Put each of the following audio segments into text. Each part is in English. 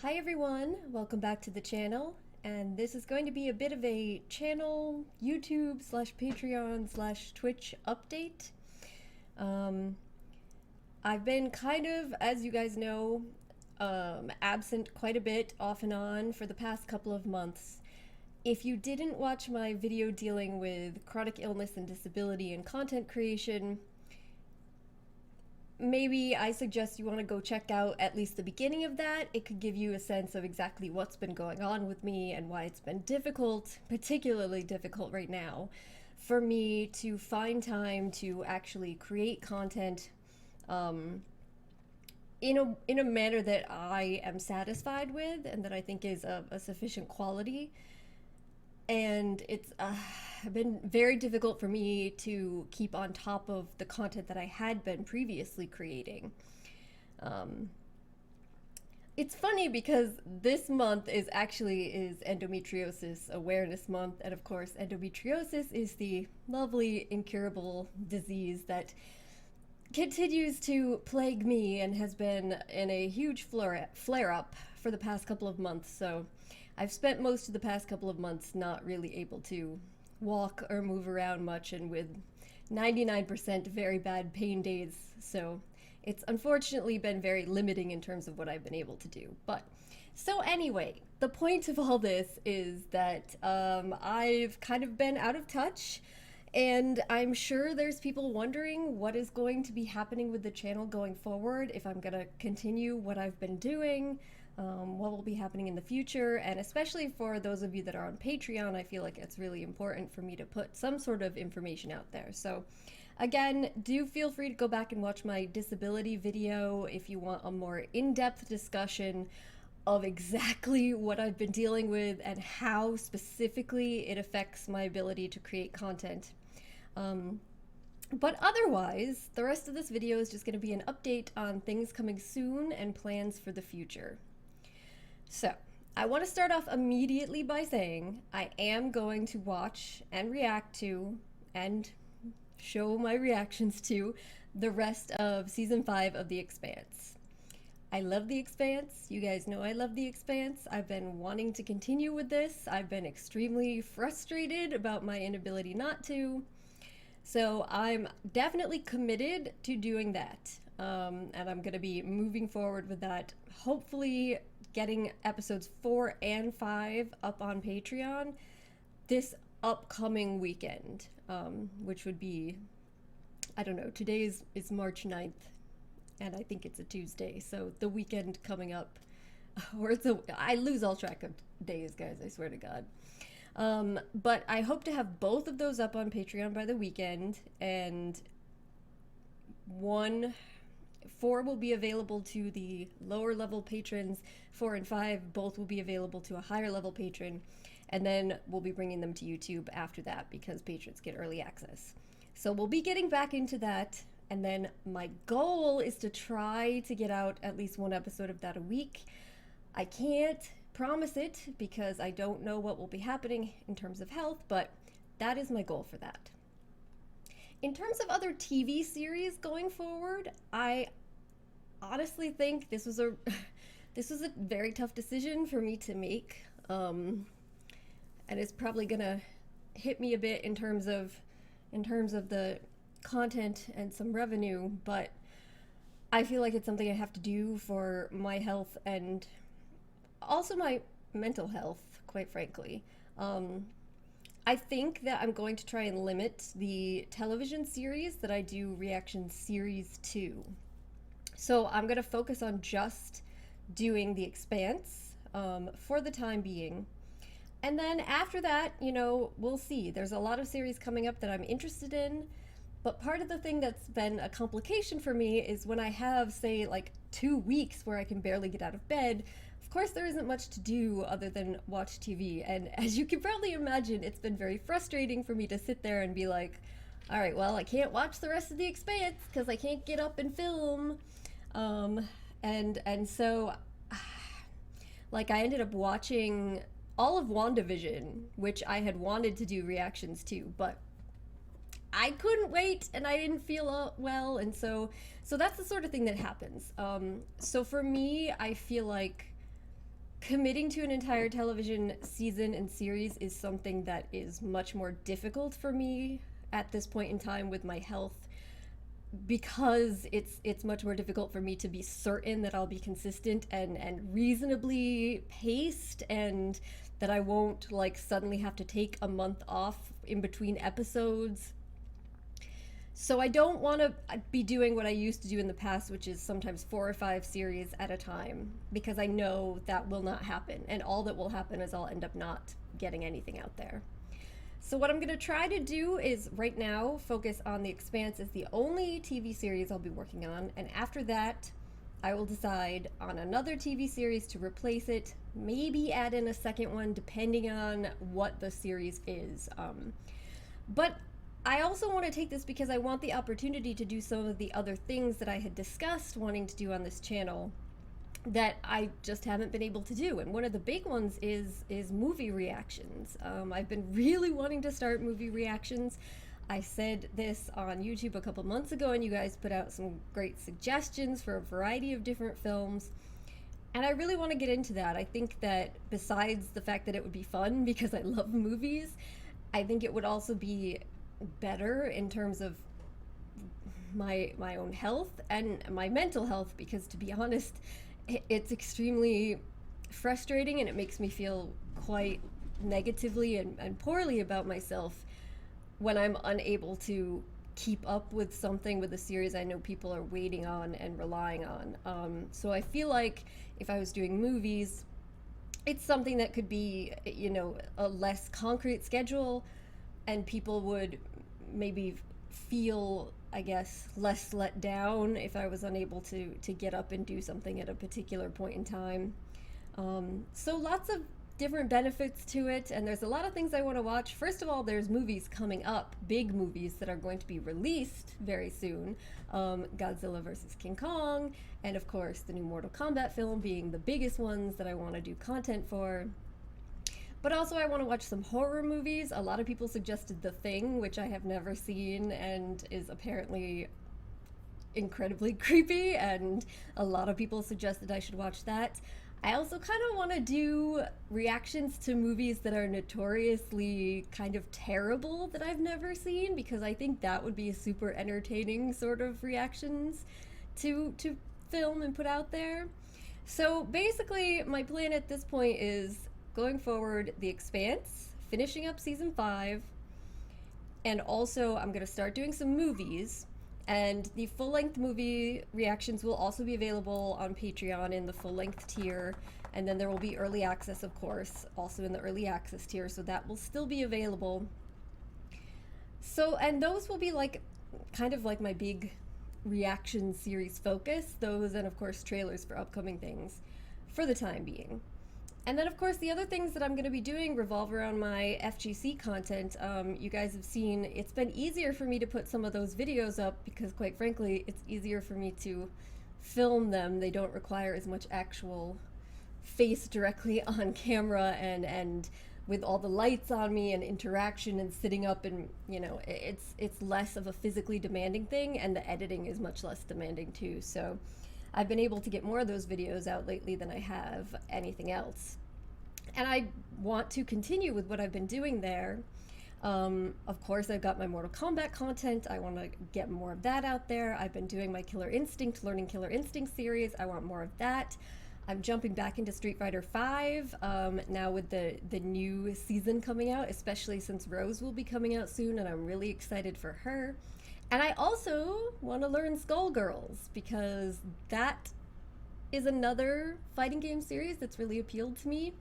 Hi everyone, welcome back to the channel, and this is going to be a bit of a channel, YouTube slash Patreon slash Twitch update. Um, I've been kind of, as you guys know, absent quite a bit off and on for the past couple of months. If you didn't watch my video dealing with chronic illness and disability and content creation, maybe I suggest you want to go check out at least the beginning of that. It could give you a sense of exactly what's been going on with me and why it's been difficult, particularly difficult right now, for me to find time to actually create content in a manner that I am satisfied with and that I think is of a sufficient quality. And it's been very difficult for me to keep on top of the content that I had been previously creating. Um, it's funny because this month is endometriosis awareness month, and of course endometriosis is the lovely incurable disease that continues to plague me and has been in a huge flare up for the past couple of months. So I've spent most of the past couple of months not really able to walk or move around much, and with 99% very bad pain days. So it's unfortunately been very limiting in terms of what I've been able to do. But so anyway, the point of all this is that I've kind of been out of touch. And I'm sure there's people wondering what is going to be happening with the channel going forward, if I'm going to continue what I've been doing, what will be happening in the future, and especially for those of you that are on Patreon, I feel like it's really important for me to put some sort of information out there. So again, do feel free to go back and watch my disability video if you want a more in-depth discussion of exactly what I've been dealing with and how specifically it affects my ability to create content. But otherwise, the rest of this video is just going to be an update on things coming soon and plans for the future. So, I want to start off immediately by saying I am going to watch and react to and show my reactions to the rest of season 5 of The Expanse. I love The Expanse. You guys know I love The Expanse. I've been wanting to continue with this. I've been extremely frustrated about my inability not to. So I'm definitely committed to doing that. And I'm going to be moving forward with that. Hopefully getting episodes 4 and 5 up on Patreon this upcoming weekend, which would be, I don't know, today is March 9th, and I think it's a Tuesday, so the weekend coming up, or I lose all track of days, guys, I swear to God. But I hope to have both of those up on Patreon by the weekend, and 4 will be available to the lower level patrons. 4 and 5 both will be available to a higher level patron, and then we'll be bringing them to YouTube after that because patrons get early access. So we'll be getting back into that, and then my goal is to try to get out at least one episode of that a week. I can't promise it because I don't know what will be happening in terms of health, but that is my goal for that. In terms of other TV series going forward, I honestly think this was a very tough decision for me to make, and it's probably gonna hit me a bit in terms of the content and some revenue, but I feel like it's something I have to do for my health and also my mental health, quite frankly. I think that I'm going to try and limit the television series that I do reaction series to. So I'm going to focus on just doing The Expanse for the time being. And then after that, we'll see. There's a lot of series coming up that I'm interested in. But part of the thing that's been a complication for me is when I have, say, like 2 weeks where I can barely get out of bed, of course there isn't much to do other than watch TV. And as you can probably imagine, it's been very frustrating for me to sit there and be like, all right, well, I can't watch the rest of The Expanse because I can't get up and film. And so, like, I ended up watching all of WandaVision, which I had wanted to do reactions to, but I couldn't wait and I didn't feel well, and so that's the sort of thing that happens. So for me, I feel like committing to an entire television season and series is something that is much more difficult for me at this point in time with my health, because it's much more difficult for me to be certain that I'll be consistent and reasonably paced, and that I won't like suddenly have to take a month off in between episodes. So I don't want to be doing what I used to do in the past, which is sometimes 4 or 5 series at a time, because I know that will not happen, and all that will happen is I'll end up not getting anything out there. So what I'm going to try to do is right now focus on The Expanse as the only TV series I'll be working on, and after that I will decide on another TV series to replace it, maybe add in a second one depending on what the series is. But I also want to take this because I want the opportunity to do some of the other things that I had discussed wanting to do on this channel that I just haven't been able to do. And one of the big ones is movie reactions. I've been really wanting to start movie reactions. I said this on YouTube a couple months ago, and you guys put out some great suggestions for a variety of different films. And I really want to get into that. I think that besides the fact that it would be fun because I love movies, I think it would also be better in terms of my own health and my mental health, because to be honest, it's extremely frustrating and it makes me feel quite negatively and poorly about myself when I'm unable to keep up with something, with a series I know people are waiting on and relying on. So I feel like if I was doing movies, it's something that could be, a less concrete schedule, and people would maybe feel, I guess, less let down if I was unable to get up and do something at a particular point in time. So lots of different benefits to it, and there's a lot of things I want to watch. First of all, there's movies coming up, big movies that are going to be released very soon. Godzilla vs. King Kong, and of course the new Mortal Kombat film being the biggest ones that I want to do content for. But also I want to watch some horror movies. A lot of people suggested The Thing, which I have never seen and is apparently incredibly creepy, and a lot of people suggested I should watch that. I also kind of want to do reactions to movies that are notoriously kind of terrible that I've never seen, because I think that would be a super entertaining sort of reactions to film and put out there. So basically my plan at this point is going forward The Expanse, finishing up season 5, and also I'm going to start doing some movies. And the full-length movie reactions will also be available on Patreon in the full-length tier. And then there will be early access, of course, also in the early access tier, so that will still be available. So, and those will be like, kind of like my big reaction series focus. Those, and of course trailers for upcoming things for the time being. And then, of course, the other things that I'm going to be doing revolve around my FGC content. You guys have seen it's been easier for me to put some of those videos up because, quite frankly, it's easier for me to film them. They don't require as much actual face directly on camera, and with all the lights on me and interaction and sitting up, and it's less of a physically demanding thing, and the editing is much less demanding too. So I've been able to get more of those videos out lately than I have anything else. And I want to continue with what I've been doing there. Of course, I've got my Mortal Kombat content. I want to get more of that out there. I've been doing my Learning Killer Instinct series. I want more of that. I'm jumping back into Street Fighter V now with the new season coming out, especially since Rose will be coming out soon, and I'm really excited for her. And I also want to learn Skullgirls, because that is another fighting game series that's really appealed to me,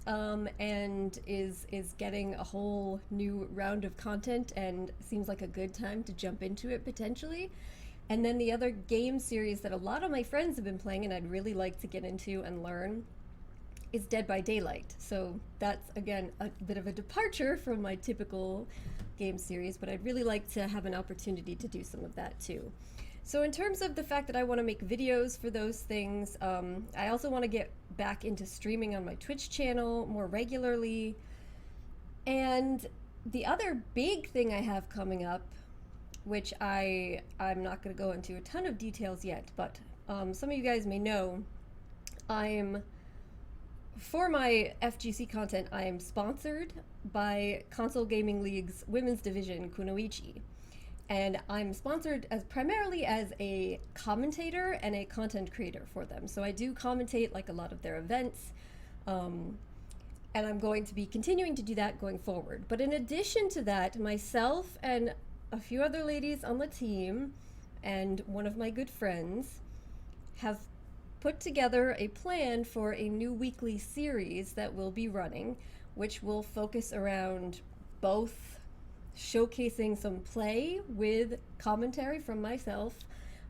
and is getting a whole new round of content, and seems like a good time to jump into it potentially. And then the other game series that a lot of my friends have been playing and I'd really like to get into and learn is Dead by Daylight. So that's, again, a bit of a departure from my typical game series, but I'd really like to have an opportunity to do some of that too. So in terms of the fact that I want to make videos for those things, I also want to get back into streaming on my Twitch channel more regularly. And the other big thing I have coming up, which I'm not going to go into a ton of details yet, but some of you guys may know, I'm for my FGC content, I am sponsored by Console Gaming League's women's division, Kunoichi. And I'm sponsored as primarily as a commentator and a content creator for them. So I do commentate like a lot of their events, um, and I'm going to be continuing to do that going forward. But in addition to that, myself and a few other ladies on the team and one of my good friends have put together a plan for a new weekly series that we'll be running, which will focus around both showcasing some play with commentary from myself,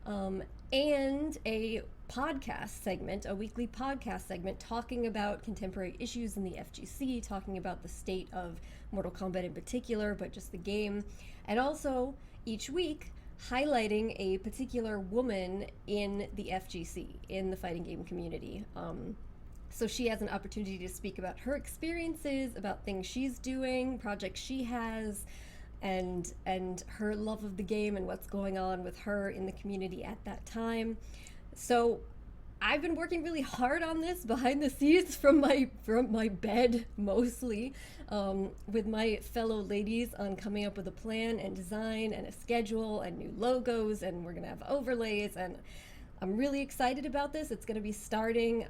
and a podcast segment, a weekly podcast segment talking about contemporary issues in the FGC, talking about the state of Mortal Kombat in particular, but just the game, and also each week highlighting a particular woman in the FGC, in the fighting game community. So she has an opportunity to speak about her experiences, about things she's doing, projects she has, and her love of the game and what's going on with her in the community at that time. So I've been working really hard on this behind the scenes from my bed mostly, with my fellow ladies on coming up with a plan and design and a schedule and new logos, and we're gonna have overlays, and I'm really excited about this. It's gonna be starting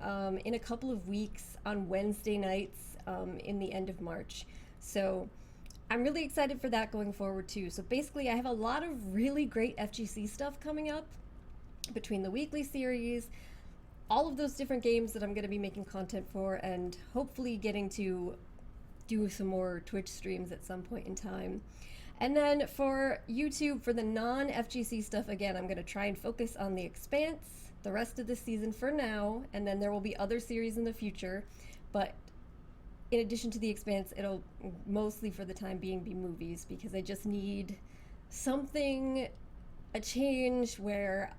in a couple of weeks on Wednesday nights in the end of March. So I'm really excited for that going forward too. So basically I have a lot of really great FGC stuff coming up between the weekly series, all of those different games that I'm going to be making content for, and hopefully getting to do some more Twitch streams at some point in time. And then for YouTube, for the non-FGC stuff, again, I'm going to try and focus on the Expanse the rest of the season for now, and then there will be other series in the future. But in addition to the Expanse, it'll mostly for the time being be movies, because I just need something, a change where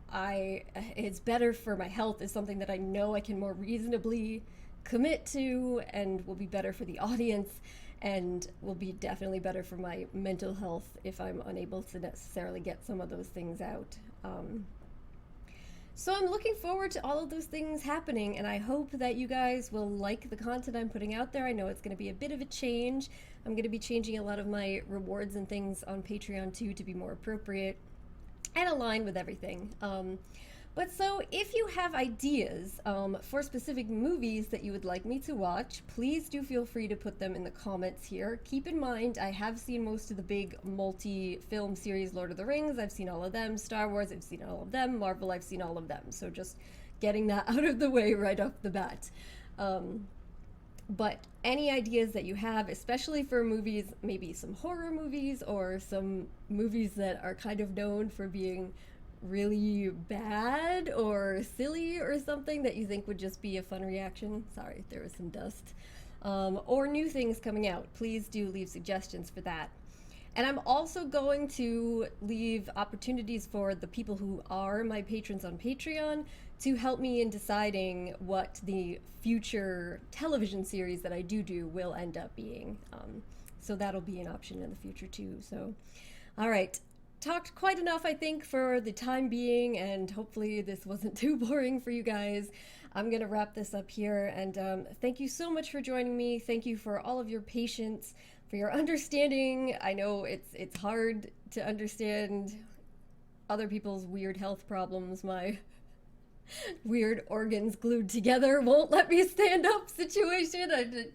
it's better for my health, is something that I know I can more reasonably commit to, and will be better for the audience, and will be definitely better for my mental health if I'm unable to necessarily get some of those things out. So I'm looking forward to all of those things happening, and I hope that you guys will like the content I'm putting out there. I know it's going to be a bit of a change. I'm going to be changing a lot of my rewards and things on Patreon too, to be more appropriate and align with everything. But so if you have ideas for specific movies that you would like me to watch, please do feel free to put them in the comments here. Keep in mind, I have seen most of the big multi-film series, Lord of the Rings, I've seen all of them, Star Wars, I've seen all of them, Marvel, I've seen all of them. So just getting that out of the way right off the bat. But any ideas that you have, especially for movies, maybe some horror movies or some movies that are kind of known for being really bad or silly or something that you think would just be a fun reaction. Sorry, there was some dust. Or new things coming out, please do leave suggestions for that. And I'm also going to leave opportunities for the people who are my patrons on Patreon to help me in deciding what the future television series that I do will end up being. So that'll be an option in the future too. So, all right. Talked quite enough, I think, for the time being, and hopefully this wasn't too boring for you guys. I'm gonna wrap this up here, and thank you so much for joining me. Thank you for all of your patience, for your understanding. I know it's hard to understand other people's weird health problems. My weird organs glued together won't let me stand up situation.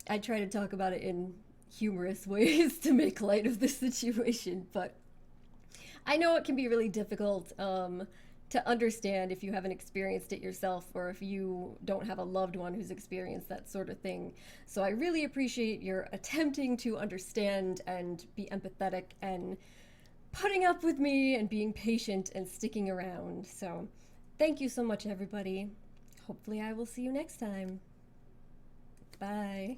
I try to talk about it in humorous ways to make light of the situation, but I know it can be really difficult to understand if you haven't experienced it yourself, or if you don't have a loved one who's experienced that sort of thing. So I really appreciate your attempting to understand and be empathetic and putting up with me and being patient and sticking around. So thank you so much, everybody. Hopefully I will see you next time. Bye.